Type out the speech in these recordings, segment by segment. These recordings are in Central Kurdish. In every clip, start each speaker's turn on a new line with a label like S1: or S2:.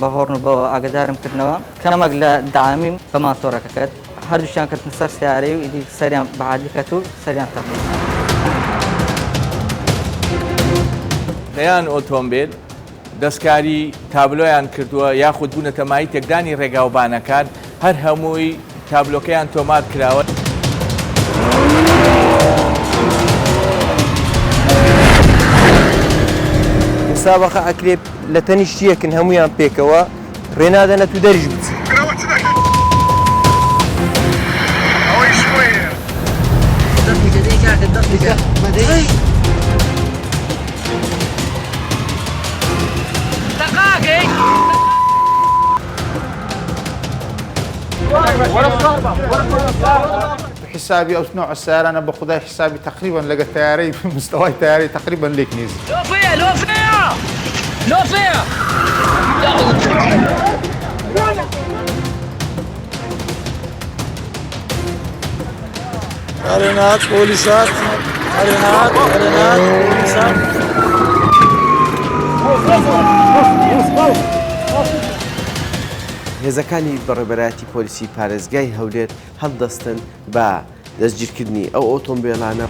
S1: بەهۆڕن بەوە ئاگدارم کردنەوە کەمەک لە داامیم بە ماتۆڕەکەکەت هەردووشیان کردن سەر سیارەی و ئیدی سەریان بەعادی کەت و سەریان تەقی
S2: لەیان ئۆتۆمبیل دەستکاری تابلۆیان کردووە یاخود بوونەتە مای تێکدانی ڕێگاوبانەکان هەر هەمووی تابلۆکەیان تۆمات کراوە.
S3: مسابقە ئەکرێ لە تەنیشتیەکن هەمویان پێکەوە ڕێنادەنە تو دەریش بچی.
S4: حسابي او نوع السياره انا باخذها حسابي تقريبا لقى تياري في مستوى تياري تقريبا ليك نيزي
S5: لو فيها ارنات بوليسات ارنات بوليسات
S3: هێزەکانی بەڕێبەرایەتی پۆلیسی پارێزگای هەولێر هەڵدەستن بە دەستگیرکردنی ئەو ئۆتۆمبیلانە.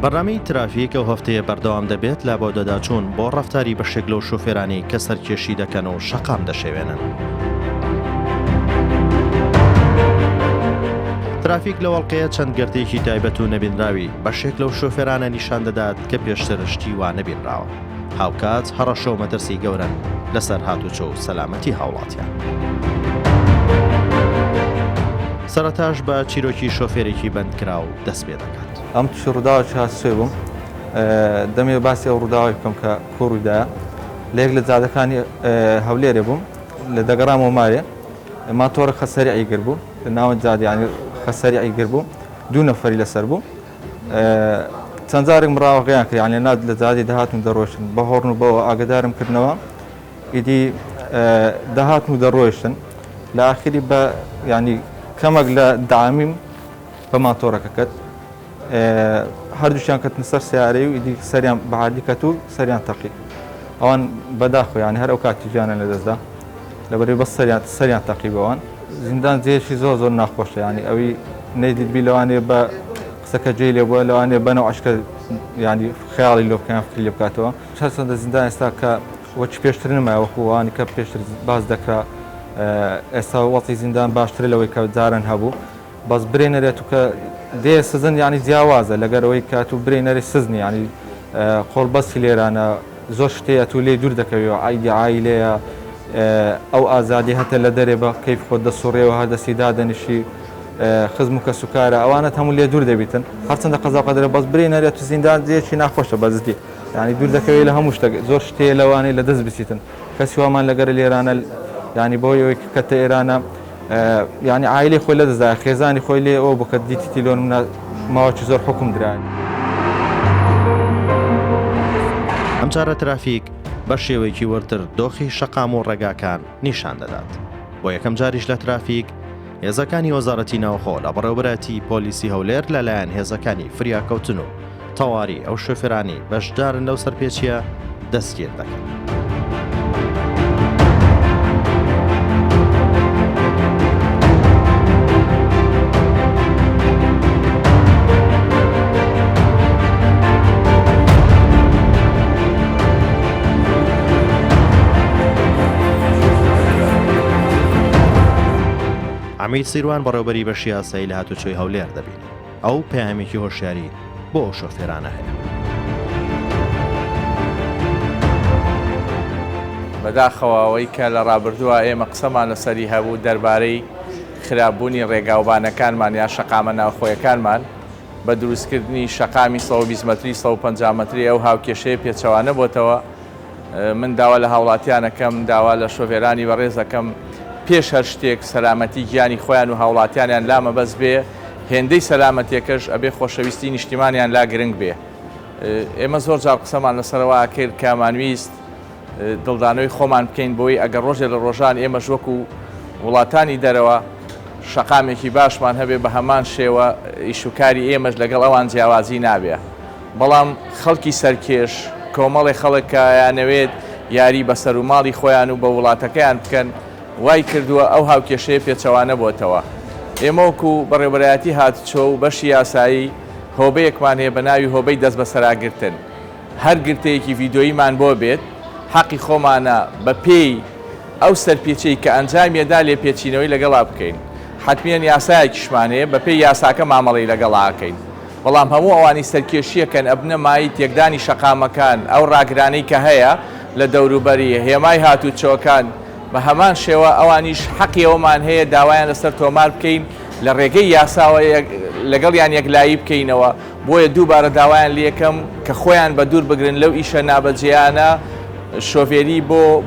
S6: بەڕامەی ترافیک ئەو هەفتەیە بەردەوام دەبێت لە بۆ دەداچوون بۆ ڕەفتاری بەشێک لەو شۆفێرانی کە سەرکێشی دەکەن و شەقام دەشێوێنن. ترافیک لە وەڵقەیە چەند گردێکی تایبەت و نەبینراوی بەشێک لەو شۆفێرانە نیشان دەدات کە پێشتر شتی وا نەبینراوە. هاوکات هەڕەشە و مەترسی گەورن لەسەر هاتوچۆ و سەلامەتی هاوڵاتیان. سەرەتاش بە چیرۆکی شۆفێرێکی بەندکرا و دەست پێ دەکات.
S7: ئەم تووشی ڕووداوێکی هاتووێ بووم دەمێ باسی ئەو ڕووداوی بکەم کە کوڕوویدایە لە یەک لە جادەکانی هەولێرێ بووم لە دەگەڕامەوە مارێ ماتۆڕە خەسەریعی گر بوو لە ناوە جادیانی خەسەریعی گر بوو دوو نەفەری لەسەر بوو چەند جارێک مڕاوەغەیان کرد یعنی ناد لە جادی دەهاتون دەڕۆشتن بە هۆڕن و بەوە ئاگدارم کردنەوە ئیدی دەهاتن و دەڕۆیشتن لە ئاخری بە ینی کەمێک لە داامیم بە ماتۆڕەکەکەت هەردووشیان کەتن سەر سیارەی و ئیدی سەریان بەعادی کەت و سەریان تەقی ئەوان بەداخۆ ینی هەر ئەو کاتی گیانە لەدەستدا لەبەرەوەی بەس سەریان تەقی بەوان زیندان جێشی زۆر زۆر ناخۆشە ینی ئەوی نەیدیتبی لەوانێ بە قسەکە جێ لێ بووە لەوانێ بەنەوە عشکە ینی خەیاڵی لۆ بکەیان فکری لێ بکاتەوە هەرچەندە زیندان ئێستا کە وەچ پێشتر نمایوەخوانی کە پێشتر باز دەکرا ئێستا وەڵی زیندان باشتر لەوەی کە جاران هەبوو بەس برێنەرێت و کە دێ سزن ینی جیاوازە لەگەرەوەی کات و برێنەری سزنی ینی خۆڵبەستی لێرانە زۆر شتەیە تو لێ دوور دەکەوێەوە ئایدی عیلەیە ئەو ئازادی هەتە لە دەرێ بە کەیف خۆت دەسوڕێەوە هەردەستی دادەنیشی خزم و کە سوکارە ئەوانە هەموو لێ دوور دەبیتن هەرچەندە قەزاقەدرە بەس برێنەرێت و زیندان جێکی ناخۆشە بەزدی ینی دوور دەکەوێت لە هەموو شتێک زۆر شتەیە لەوانەیە لە دەست بچیتن کەسی وامان لەگەرە لێرانە ینی بۆیەوەی کەتە ئێرانە ینی عیلەی خۆی لەدەستدا خێزانی خۆی لێ ئەوە بکە دیتی تیلۆن ماوەکی زۆر حکم درای.
S6: ئەم جارە ترافیک بە شێوەیەکی وەرتر دۆخی شەقام و ڕێگاکان نیشان دەدات. بۆ یەکەم جاریش لە ترافیک هێزەکانی وەزارەتی ناوخۆ لە بەڕێوەبەرەتی پۆلیسی هەولێر لەلایەن هێزەکانی فریاکەوتن و تەواوی ئەو شۆفێرانی بەشدارن لەو سەرپێچیە دەستگیر دەکەن. حەمید سیروان بەڕێوەبەری بەشی یاسایی لە هاتوچۆی هەولێر دەبین. ئەو پەیامێکی هۆشیاری بۆ ئەو شۆفێرانە هەیە.
S2: بەداخەوەی کە لە ڕابردووە ئێمە قسەمان لەسەری هەبوو دەربارەی خراپبوونی ڕێگاوبانەکانمان یا شەقامە ناوخۆیەکانمان بە دروستکردنی شەقامی 120 مەتری 150 مەتری ئەو هاوکێشەیە پێچەوانە بۆتەوە من داوا لە هاوڵاتیانەکەم داوا لە شۆفێرانی بەڕێزەکەم پێش هەر شتێک سەلامەتی گیانی خۆیان و هاوڵاتیانیان لامە بەس بێ هێندەی سەلامەتیەکەش ئەبێ خۆشەویستی نیشتیمانیان لا گرنگ بێ ئێمە زۆر جار قسەمان لەسەرەوە کرد کامانویست دڵدانەوەی خۆمان بکەین بۆی ئەگەر ڕۆژێ لە ڕۆژان ئێمەش وەکو وڵاتانی دەرەوە شەقامێکی باشمان هەبێ بە هەمان شێوە ئیشوکاری ئێمەش لەگەڵ ئەوان جیاوازی نابێ بەڵام خەڵکی سەرکێش کۆمەڵی خەڵکایانەوێت یاری بەسەر و ماڵی خۆیان و بە وڵاتەکەیان بکەن وای کردووە ئەو هاوکێشەیە پێچەوانە بۆتەوە ئێمە وەکو بەڕێوەبەرایەتی هاتوچۆ و بەشی یاسایی هۆبەیەکمان هەیە بە ناوی هۆبەی دەست بەسەراگرتن هەر گرتەیەکی ڤیدۆییمان بۆ بێت حەقی خۆمانە بە پێی ئەو سەرپێچەی کە ئەنجامیەدا لێ پێچینەوەی لەگەڵا بکەین حتمیان یاسایەکیشمانەیە بە پێی یاساکە مامەڵی لەگەڵاکەین بەڵام هەموو ئەوانی سەرکێشیەکەن ئەبنە مای تێکدانی شەقامەکان ئەو ڕاگرانەی کە هەیە لە دەوروبەری هێمای هاتوچۆکان بە هەمان شێوە ئەوانیش حەقی ئەومان هەیە داوایان لەسەر تۆمار بکەین لە ڕێگەی یاساوە لەگەڵیان یەکلایی بکەینەوە بۆیە دووبارە داوایان لە یەکەم کە خۆیان بە دوور بگرن لەو ئیشە نابەجیانە شۆفێری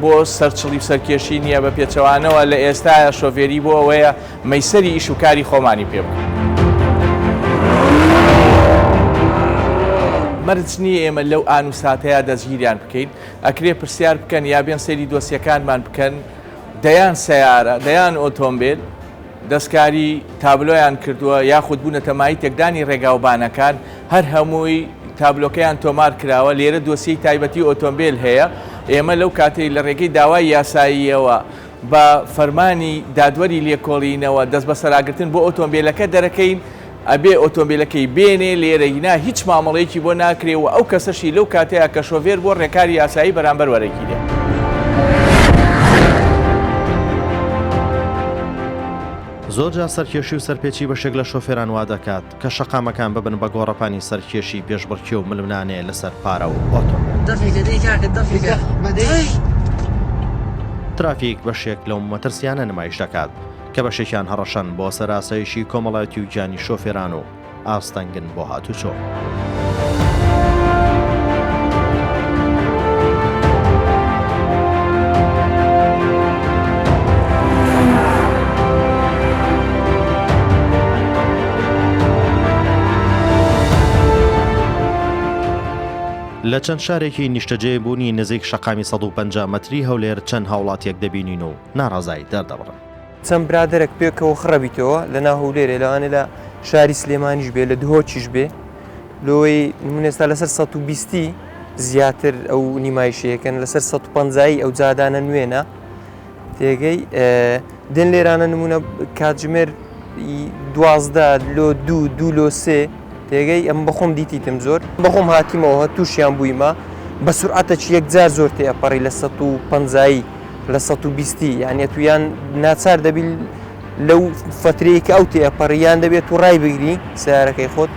S2: بۆ سەرچڵی سەرکێشی نییە بە پێچەوانەوە لە ئێستاە شۆفێری بۆ ئەوەیە مەیسەری ئیش و کاری خۆمانی پێ بکەین مەرج نییە ئێمە لەو ئان و ساتەیە دەستگیریان بکەین ئەکرێ پرسیار بکەن یا بێن سەیری دۆسیەکانمان بکەن دەیان سەیارە دەیان ئۆتۆمبیل دەستکاری تابلۆیان کردووە یاخود بوونەتە مای تێکدانی ڕێگاوبانەکان هەر هەمووی تابلۆکەیان تۆمار کراوە لێرە دۆسی تایبەتی ئۆتۆمبیل هەیە ئێمە لەو کاتەی لە ڕێگەی داوای یاساییەوە بە فەرمانی دادوەری لێکۆڵینەوە دەست بەسەراگرتن بۆ ئۆتۆمبیلەکە دەرەکەین ئەبێ ئۆتۆمبیلەکەی بێنێ لێرەینا هیچ مامەڵەیەکی بۆ ناکرێ و ئەو کەسەشی لەو کاتەیە کە شۆفێر بۆ ڕێکاری یاسایی بەرامبەر وەرەگی دێ
S6: زۆرجار سەرکێشی و سەرپێچی بەشێک لە شۆفێران وا دەکات کە شەقامەکان ببن بە گۆڕەپانی سەرکێشی پێشبڕکێ و ململانەیە لەسەر پارە و ئۆتۆمبیل ترافیک بەشێک لەو مەترسیانە نمایش دەکات کە بەشێکیان هەڕەشەن بۆ سەراسایشی کۆمەڵایەتی و گیانی شۆفێران و ئاستەنگن بۆ هاتوچۆ لە چەند شارێکی نیشتەجێ بوونی نزیک شەقامی 150 مەتری هەولێر چەند هاوڵاتیەک دەبینین و ناڕازایی دەردەبڕن
S8: چەند برادێک پێکەوە خڕەبییتەوە لە ناو هەولێرێ لەوانێ لە شاری سلێمانیش بێ لە دهۆچیش بێ لۆی نمونێستا لەسەر 120 زیاتر ئەو نیمایشەیەکەن لەسەر 150 ئەو جادانە نوێنە تێگەی دێن لێرانە نمونە کاتژمێر 12 لۆ 2 لۆ 3 تێگەی ئەم بەخۆم دیتیتم زۆر بەخۆم هاتیمەوە تووشیان بوویمە بە سورعەتە یەکجار زۆر تێپەڕی لە 150 لە 120 یانە تویان ناچار دەبی لەو فترەیە کە ئەو تێپەڕیان دەبێت و ڕای بگری سیارەکەی خۆت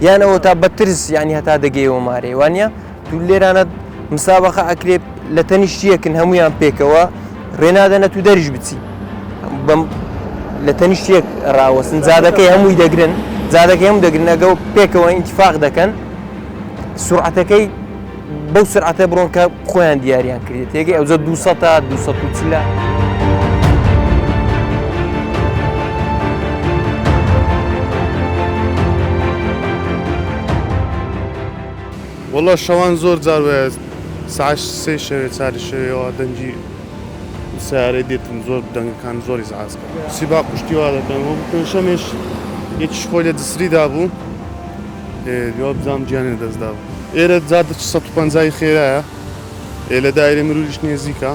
S8: یانەوە تا بەترس ینی هەتا دەگەیەوە مارێ وانە تو لێرانە مسابقە ئەکرێ لە تەنیشتیەکن هەمویان پێکەوە ڕێنادەنە تو دەریش بچی لە تەنیشتێک ڕاوەسن زادەکەی هەمووی دەگرن زادەکەی هەموو دەگرنەگە و پێکەوە ئینتیفاق دەکەن سورعەتەکەی بەو سرعەتە بڕۆن کە خۆیان دیاریان کردێت تێگەی ئەوزە 240
S9: وەڵا شەوان زۆر جار وایە ساعت 3 شەوێ 4 شەوێەوە دەنجی سیارەی دێتن زۆر دەنگەکان زۆری زعازکە سیبا پشتیوا دەکەن پێشەمێش یەکیش خۆی لە دسریدا بوو دووە بزانم گیانێ دەستدا بوو ئێرە جادە 150 خێرایە لە دایرە مروریش نێزیکە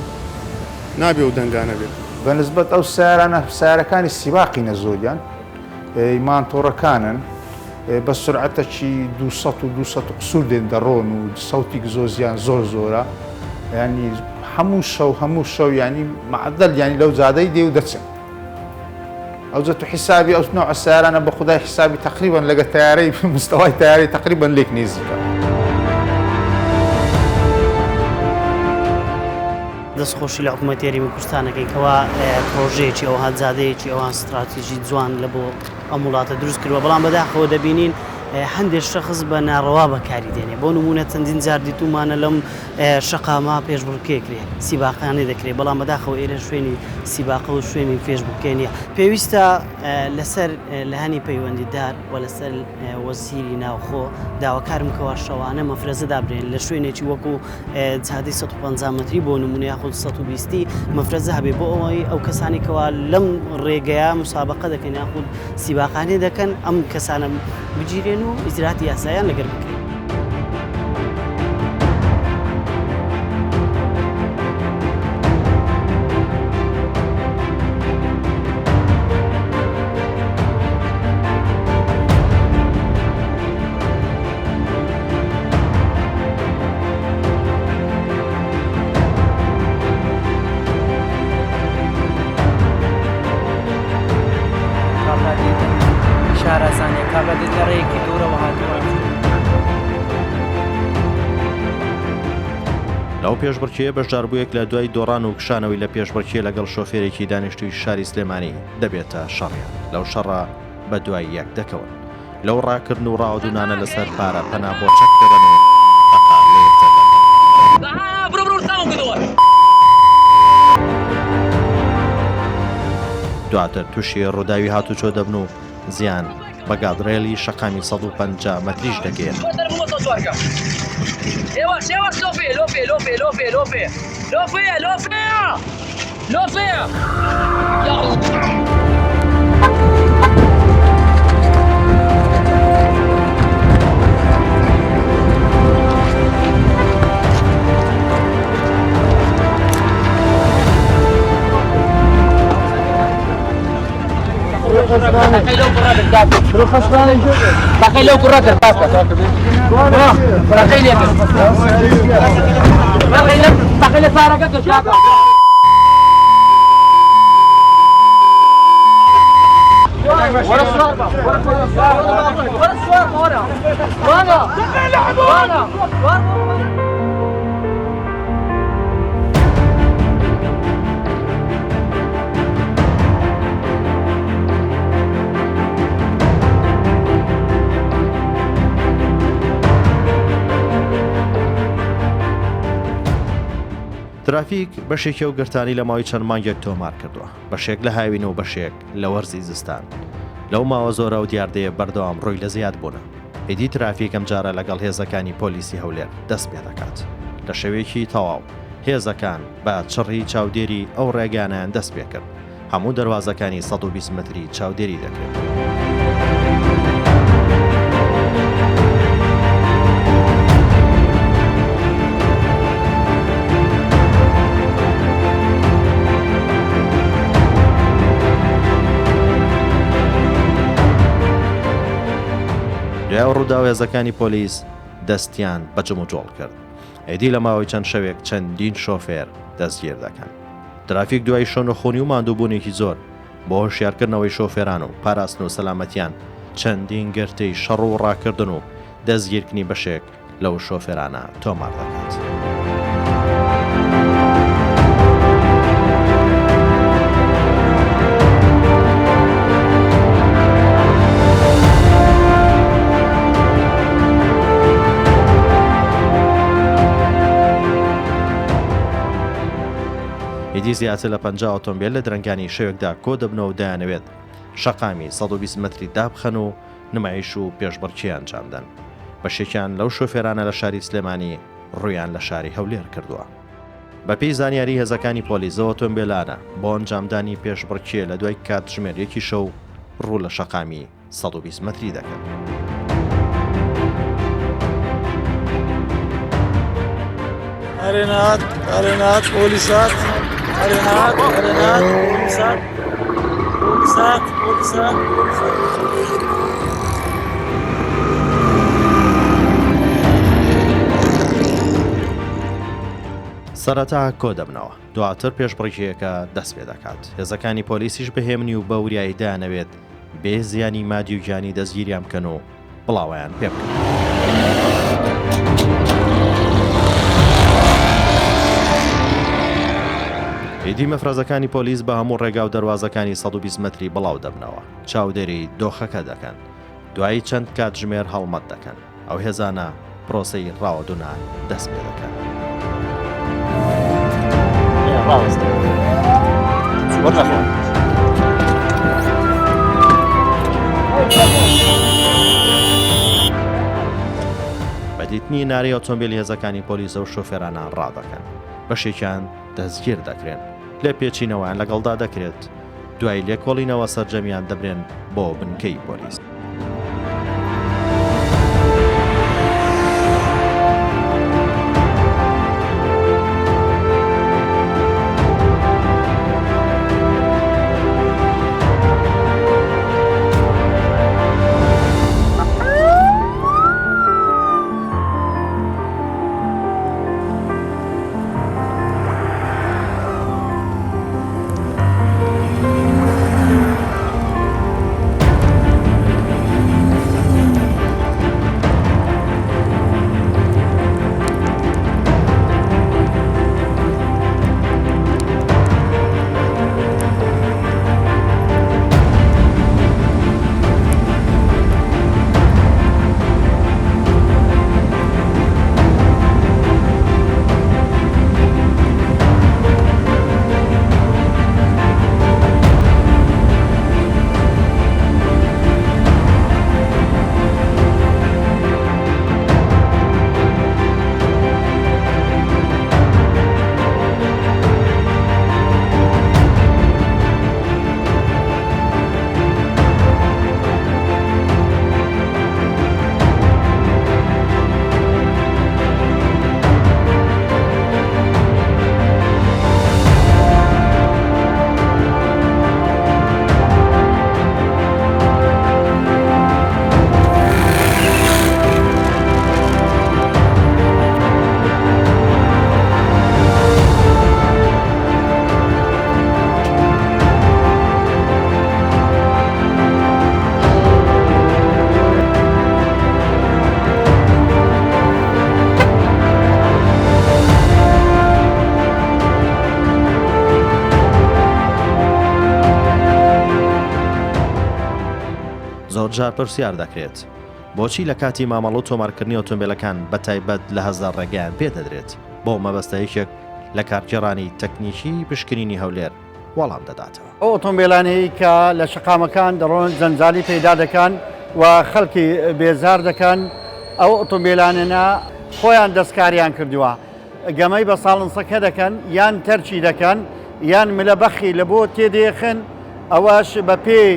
S9: نابێ و دەنگانە بێت
S4: بەنسبەت ئەو سیارانە سیارەکانی سیباقینە زۆریان مانتۆڕەکانن بە سرعەتەکی 200 و 200 قسوور دێن دەڕۆن و سەوتی گزۆزیان زۆر زۆرە ینی هەموو شەو ینی معدل ینی لەو جادەی دێ و دەچن ئەوجە تو حسابی ئەو نوع سیارانە بە خودای حسابی تقریبا لەگە تیارەی مستەوای تیارەی تقریبا لێک نێزیکە
S10: دەستخۆشی لە حکوومەت یاریمە کوردستانەکەی کەوا پرۆژەیەکی ئەو هەزادەیەکی ئەوان استراتیژی جوان لە بۆ ئەم وڵاتە دروست کردووە بەڵام بەداخەوە دەبینین هەندێک شخص بە ناڕەوا بەکاری دێنێ بۆ نمونە چەندین جار دیتومانە لەم شەقاما پێشبڕکێکرێ سیباقانێ دەکرێت بەڵام بەداخەوە ئێرە شوێنی سیباقە و شوێنی پێشبڕکێ نیە پێویستە لەسەر لە هەنی پەیوەندیدار و لەسەر وەزیری ناوخۆ داواکارم کەوا شەوانە مەفرەزەدا برێن لە شوێنێکی وەکو جادەی 150 متری بۆ نمونە یاخود 120 مەفرەزە هەبێ بۆ ئەوەی ئەو کەسانی کەوا لەم ڕێگەیە مسابقە دەکەن یاخود سیباقانێ دەکەن ئەم کەسانە بگیرێن و ئیجراتی یاساییان لەگەر بکرێن.
S11: شارەزانێ کابرادێت لە ڕێیەکی دوورەوە هاتووە.
S6: لەو پێشبڕکێ بەشداربوویەک لە دوای دۆڕان و کشانەوەی لە پێشبڕکێ لەگەڵ شۆفێرێکی دانیشتووی شاری سلێمانی دەبێتە شەڕیان لەو شەڕە بە دوای یەک دەکەون لەو ڕاکردن و ڕاودونانە لەسەر پارە پەنا بۆ چەک دەبن و دواتر تووشی ڕووداوی هاتوچۆ دەبن و زیان بە گادڕێلی شەقامی 150 مەتریش دەگەێن.
S11: بخيلو كرات الباسكت بخيل سارقك الشاطئ ورا السوار
S6: ترافیک بەشێکی و گرتانی لە ماوەی چەند مانگێک تۆمار کردووە بەشێک لە هاوین و بەشێک لە وەرزی زستان لەو ماوە زۆرە و دیاردەیە بەردەوام ڕووی لە زیاد بوونە ئیدی ترافیک ئەم جارە لەگەڵ هێزەکانی پۆلیسی هەولێر دەست پێ دەکات لە شەوێکی تەواو هێزەکان بە چڕی چاودێری ئەو ڕێگانیان دەست پێ کرد هەموو دەواازەکانی 120 متری چاودێری دەکرێت. دوای ڕوودا هێزەکانی پۆلیس دەستیان بە جم و جۆڵ کرد ئیدی لە ماوەی چەند شەوێک چەندین شۆفێر دەستگیر دەکەن. ترافیک دوای شۆنەخۆنی و ماندووبوونێکی زۆر بۆ هۆشیارکردنەوەی شۆفێران و پاراستن و سەلامەتیان چەندین گرتەی شەڕ و ڕاکردن و دەستگیرکردنی بەشێک لەو شۆفێرانە تۆمار دەکات. ئیدی زیاتر لە 50 ئۆتۆمبیل لە درەنگانی شەوێکدا کۆ دەبنەوە و دایانەوێت شەقامی 120 متری دابخەن و نمایش و پێشبڕکێ ئەنجامدەن. بەشێکیان لەو شۆفێرانە لە شاری سلێمانی ڕوویان لە شاری هەولێر کردووە. بەپێی زانیاری هێزەکانی پۆلیس ئۆتۆمبیلانە بۆ ئەنجامدانی پێشبڕکێ لە دوای کات ژمێرێکی شەو ڕوو لە شەقامی 120 متری دەکەن.
S5: أرنات بوليسات أرنات بوليسات
S6: سەرەتا کۆ دەبنەوە دواتر پێشبڕکێیەکە دەست پێ دەکات هێزەکانی پۆلیسیش بەهێمنی و بە وریایی دایانەوێت بێ زیانی مادی و گیانی دەستگیریان بکەن و بڵاویان پێ بکەن. ئیدی مەفرەزەکانی پۆلیس بە هەموو ڕێگا و دەواازەکانی 120 متری بڵاو دەبنەوە چاودێری دۆخەکە دەکەن دوایی چەند کاتژمێر هەڵمەت دەکەن ئەو هێزانە پرۆسەی ڕاوەدونان دەست پێ دەکەن. بەدیتنی ناری ئۆتۆمبیلی هێزەکانی پۆلیسە و شۆفێرانان ڕادەکەن بەشێکیان دەستگیر دەکرێن لێ پێچینەوەیان لەگەڵدا دەکرێت دوای لێکۆڵینەوە سەرجەمیان دەبرێن بۆ بنکەی پۆلیس. زۆرجار پرسیار دەکرێت بۆچی لە کاتی مامەڵ و تۆمارکردنی ئۆتۆمبیلەکان بەتایبەت لە هەزار ڕێگەیان پێدەدرێت بۆ مەبەستەیەکێک لە کارگێڕانی تەکنیکی پشکنینی هەولێر وەڵام دەداتەوە.
S12: ئەو ئۆتۆمبیلانەی کە لە شقامەکان دەڕۆن جەنجالی پەیدا دەکەن و خەڵکی بێزار دەکەن ئەو ئۆتۆمبیلانە خۆیان دەستکاریان کردووە گەمەی بە ساڵنسەکە دەکەن یان تەرچی دەکەن یان ملە بەخی لە بۆ تێدێخن ئەوەش بە پێی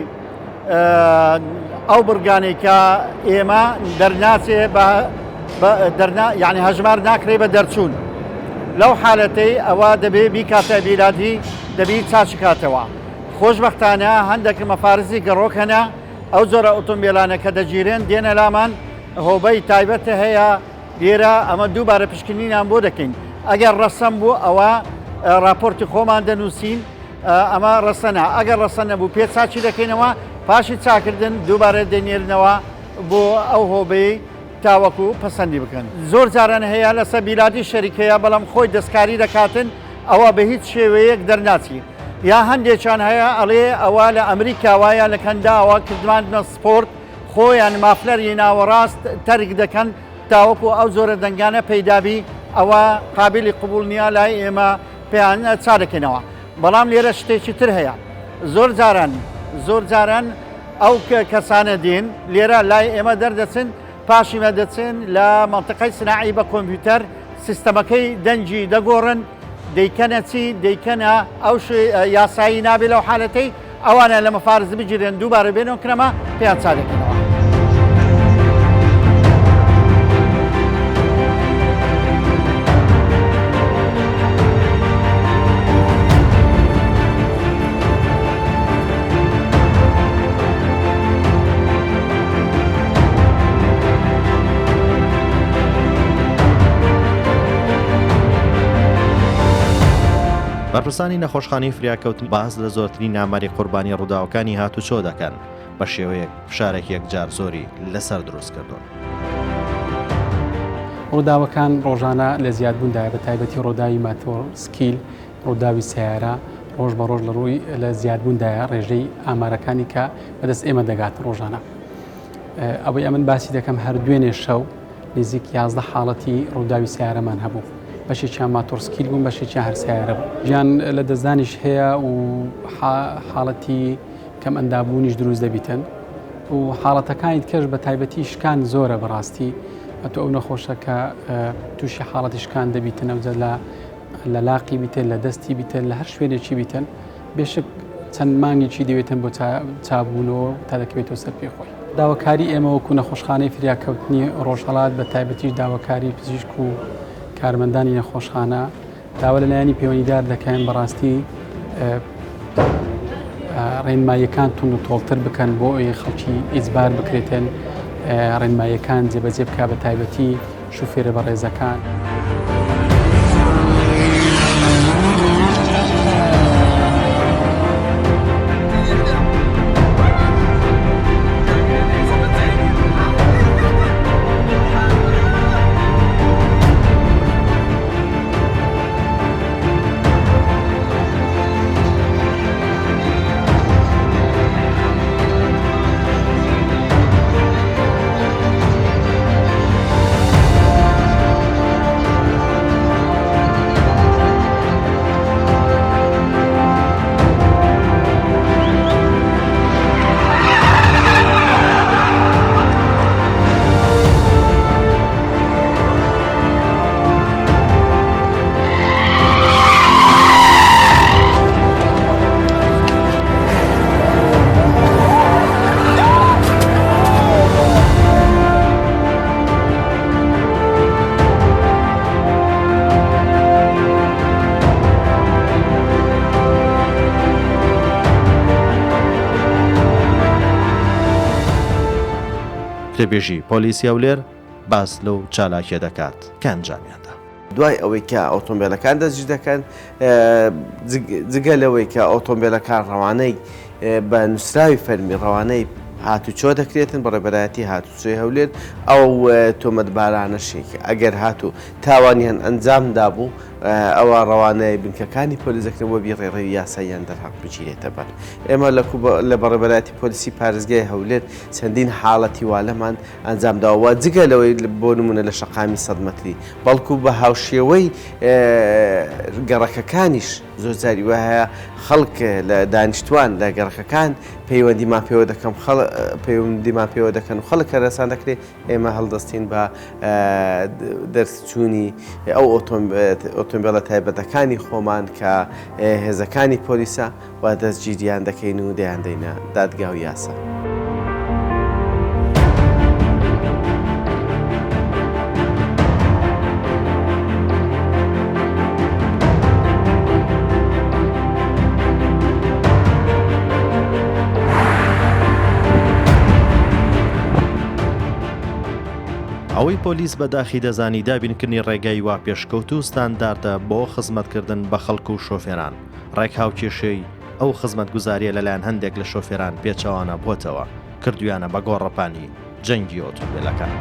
S12: ئەو بڕگانەی کە ئێمە دەرناچێ یعنی هەژمار ناکرێ بە دەرچوون لەو حالەتەی ئەوە دەبێ بیکاتە بیلادی دەبی چاچ کاتەوە. خۆشبەختانە هەندێک مەفارزی گەڕۆکەنە ئەو جۆرە ئۆتۆمبیلانە کە دەگیرێن دێنە لامان هۆبەی تایبەتە هەیە لێرە ئەمە دووبارە پشکنینیان بۆ دەکەین. ئەگەر ڕەسەم بوو ئەوە راپۆرتی خۆمان دەنووسین ئەمە ڕەسەنە ئەگەر ڕەسەن نەبوو پێ چاچی دەکەینەوە پاشی چاکردن دووبارە دەنێرنەوە بۆ ئەو هۆبەی تاوەکو پەسەندی بکەن. زۆر جاران هەیە لەسەر بیلادی شەریکەیە بەڵام خۆی دەستکاری دەکاتن ئەوە بە هیچ شێوەیەک دەرناچی یا هەندێکیان هەیە ئەڵێ ئەوە لە ئەمریکا وایە لە کەنداوە کردوانە سپۆرت خۆیان مافلەری ناوەڕاست تەرک دەکەن تاوەکو ئەو زۆرە دەنگانە پەیدابی ئەوە قابلی قبول نییە لای ئێمە پێیان چا دەکەینەوە. بەڵام لێرە شتێکی تر هەیە زۆر جاران ئەو کەسانە دێن لێرە لای ئێمە دەردەچن پاشیمە دەچن لە مەنتقەی سناعی بە کۆمپیوتەر سیستەمەکەی دەنجی دەگۆڕن دەیکەنە چی دەیکەنە ئەو یاسایی نابێ لەو حالەتەی ئەوانە لە مەفارز بگیرن دووبارە بێنەوە کرەمە پێیان چا دەکەنەوە.
S6: بەرپرسانی نەخۆشخانەی فریاکەوتن باز لە زۆرترین نامەری قوربانی ڕووداوەکانی هاتوچۆ دەکەن بە شێوەیەک فشارێک یەکجار زۆری لەسەر دروست کردوون.
S13: ڕووداوەکان ڕۆژانە لە زیادبووندایە بە تایبەتی ڕۆداوی ماتۆر سکیل ڕووداوی سیارە ڕۆژ بە ڕۆژ لە ڕووی لە زیادبووندایە ڕێژەی ئامارەکانی کە بەدەست ئێمە دەگات ڕۆژانە. ئەوەی ئەمن باسی دەکەم هەر دوێنێ شەو نزیک 11 حاڵەتی ڕووداوی سیارەمان هەبوو بەشێکیان ماتۆرسکیل بوون بەشێکیان هەر سیارە بوو گیان لە دەستدانیش هەیە و حاڵەتی کەم ئەندابوونیش دروست دەبیتن و حاڵەتەکانی کەش بە تایبەتی شکان زۆرە بەڕاستی ئەتو ئەو نەخۆشە کە تووشی حاڵەتی شکان دەبیتن ئەوجە لە لاقی بیتن لە دەستی بیتن لە هەر شوێنێکی بیتن بێشک چەند مانگێکی دەوێتن بۆ چابوونەوە تا دەکەوێتەوە سەر پێخۆی داواکاری ئێمە وەکو نەخۆشخانەی فریاکەوتنی ڕۆژهەڵات بە تایبەتیش داواکاری پزیشک و کارمەندانی نەخۆشخانە داوا لەلایەنی پەیوەندیدار دەکەن بەڕاستی ڕێنماییەکان تون و تۆڵتر بکەن بۆ ئەوەی خەڵکی ئیجبار بکرێتن ڕێنماییەکان جێبەجێ بکە بە تایبەتی شوفێرە بەڕێزەکان.
S6: پێبێژی پۆلیسی هەولێر باس لەو چالاکیە دەکات کە ئەنجامیاندا.
S3: دوای ئەوەی کە ئۆتۆمبیلەکان دەستگیر دەکەن جگە لەوەی کە ئۆتۆمبیلەکان ڕەوانەی بە نووسراوی فەرمی ڕەوانەی هاتوچۆ دەکرێتن بە ڕێبەرایەتی هاتوچۆی هەولێر ئەو تۆمەتبارانەشێک ئەگەر هاتوو تاوانیان ئەنجامدا بوو ئەوە ڕەوانەیە بنکەکانی پۆلیس دەکرێت بۆ بیڕێڕەوی یاساییان دەرهەق بچیرێتە بەر. ئێمە لە بەڕێبەرایەتی پۆلیسی پارێزگای هەولێر چەندین حاڵەتی والەمان ئەنجامداوە جگە لەوەی بۆ نمونە لە شەقامی 100 مەتری بەڵکو بە هاوشێوەی گەڕەکەکانیش زۆر جاری وایە خەڵک لە دانیشتوان لە گەڕەکەکان پەیوەندیمان پێوە دەکەن و خەڵک کە ڕێسان دەکرێت ئێمە هەڵدەستین بە دەرچوونی ئەو ئۆتۆمبیلە تایبەتەکانی خۆمان کە هێزەکانی پۆلیسە و دەستگیریان دەکەین و دەیان دەینە دادگا و یاسا.
S6: ئەوەی پۆلیس بەداخی دەزانی دابینکردنی ڕێگای وا پێشکەوت و ستانداردە بۆ خزمەتکردن بە خەڵک و شۆفێران ڕێکهاوکێشەی ئەو خزمەتگوزاریە لەلایەن هەندێک لە شۆفێران پێچەوانە بۆتەوە کردویانە بە گۆڕەپانی جەنگی ئۆتۆمبیلەکان.